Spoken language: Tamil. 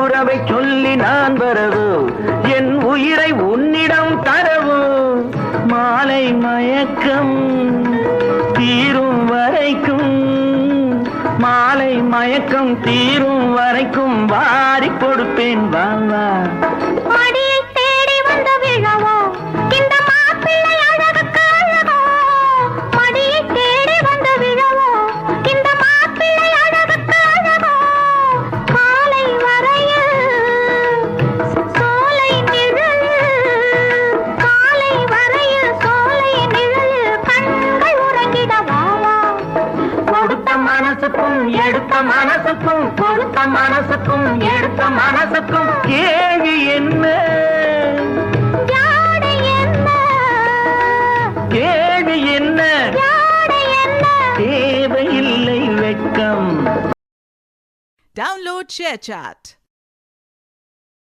உறவை சொல்லி நான் வரவு என் உயிரை உன்னிடம் தரவு மாலை மயக்கம் தீரும் வரைக்கும் மாலை மயக்கம் தீரும் வரைக்கும் வாரி கொடுப்பேன் வாவா மடியை தேடி வந்த விழவோ இந்த மாப்பிள்ளை அழகுக்கு அழகோ மடியை தேடி வந்த விழவோ இந்த மாப்பிள்ளை அழகுக்கு அழகோ காலை வரையில் சோலை நிழல் காலை வரையில் சோலை நிழல் கண்கள் உறங்கிட வாவா கொடுத்த மனசுக்கும் எடுத்த மனசுக்கும் கொடுத்த மனசுக்கும் எடுத்த மனசுக்கும் கேள்வி என்ன யாடை என்ன கேள்வி என்ன யாடை என்ன தேவையில்லை வெட்கம் Download ShareChat.